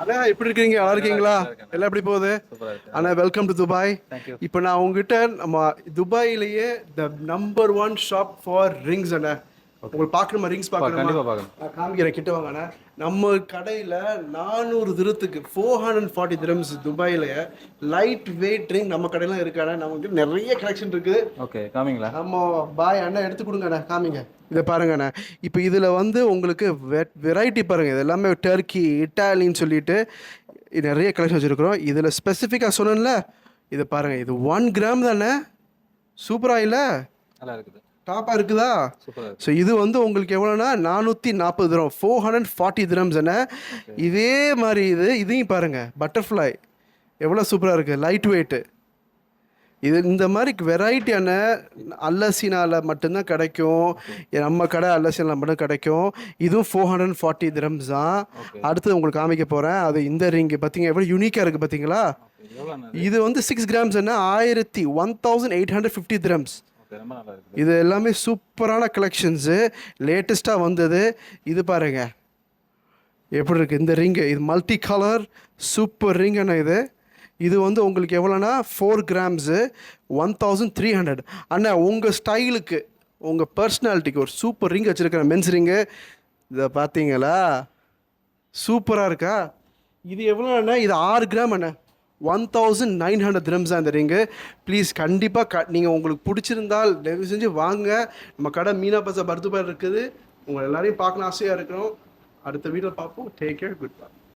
அண்ணா எப்படி இருக்கீங்க? நல்லா இருக்கீங்களா? எல்லாம் எப்படி போகுது? அண்ணா வெல்கம் டு துபாய். இப்போ நான் உங்ககிட்ட நம்ம துபாயிலேயே the number one shop for rings அண்ணா. உங்களுக்கு பார்க்கணுமா? ரிங்ஸ் பார்க்கணுமா? கண்டிப்பாக பார்க்கணும். நான் காமிக்கிறேன், கிட்ட வாங்க அண்ணா. நம்ம கடையில் 400 திரத்துக்கு 440 திரம்ஸ் துபாயில் லைட் வெயிட் ரிங் நம்ம கடையில் இருக்காண்ணா. நமக்கு நிறைய கலெக்ஷன் இருக்குது. ஓகே, காமிங்களா? நம்ம பாய் அண்ணா எடுத்து கொடுங்க அண்ணா, காமிங்க. இதை பாருங்கண்ணா. இப்போ இதில் வந்து உங்களுக்கு வெரைட்டி பாருங்கள். இது எல்லாமே டர்க்கி, இட்டாலின்னு சொல்லிட்டு நிறைய கலெக்ஷன் வச்சுருக்குறோம். இதில் ஸ்பெசிஃபிக்காக சொன்னேன்ல, இதை பாருங்கள். இது 1 கிராம் தானே? சூப்பராக இல்லை? நல்லா இருக்குது, டாப்பாக இருக்குதா? சூப்பராக. ஸோ இது வந்து உங்களுக்கு எவ்வளோனா 440 திரம், 440 திரம்ஸ் என்ன. இதே மாதிரி இதையும் பாருங்கள், பட்டர்ஃப்ளை எவ்வளோ சூப்பராக இருக்குது, லைட் வெயிட்டு. இது இந்த மாதிரி வெரைட்டியான அல்லசினாவில் மட்டும்தான் கிடைக்கும். நம்ம கடை அல்லசினாவில் மட்டும் கிடைக்கும். இதுவும் 440 திரம்ஸ் தான். அடுத்து உங்களுக்கு காமிக்க போகிறேன். அது இந்த ரிங்கு பார்த்தீங்க எவ்வளோ யூனிக்காக இருக்குது பார்த்தீங்களா? இது வந்து 6 கிராம்ஸ் என்ன, 1850 திரம்ஸ். இது எல்லாமே சூப்பரான கலெக்ஷன்ஸு, லேட்டஸ்ட்டாக வந்தது. இது பாருங்கள் எப்படி இருக்குது இந்த ரிங்கு. இது மல்டி கலர் சூப்பர் ரிங் அண்ணா. இது வந்து உங்களுக்கு எவ்வளோனா 4 கிராம்ஸு 1300 அண்ணா. உங்கள் ஸ்டைலுக்கு, உங்கள் பர்சனாலிட்டிக்கு ஒரு சூப்பர் ரிங் வச்சுருக்கிறேன், மென்ஸ் ரிங்கு. இதை பார்த்தீங்களா? சூப்பராக இருக்கா? இது எவ்வளோண்ணா? இது 6 கிராம் அண்ணா, 1900 திரம்ஸ் தான் இந்த ரிங்கு. ப்ளீஸ் கண்டிப்பாக நீங்கள் உங்களுக்கு பிடிச்சிருந்தால் தயவு செஞ்சு வாங்க. நம்ம கடை மீனா பஜார் பர்துபார் இருக்குது. உங்களை எல்லாரையும் பார்க்கணும் ஆசையாக இருக்கிறோம். அடுத்த வீடியோ பார்ப்போம். Take care, good bye.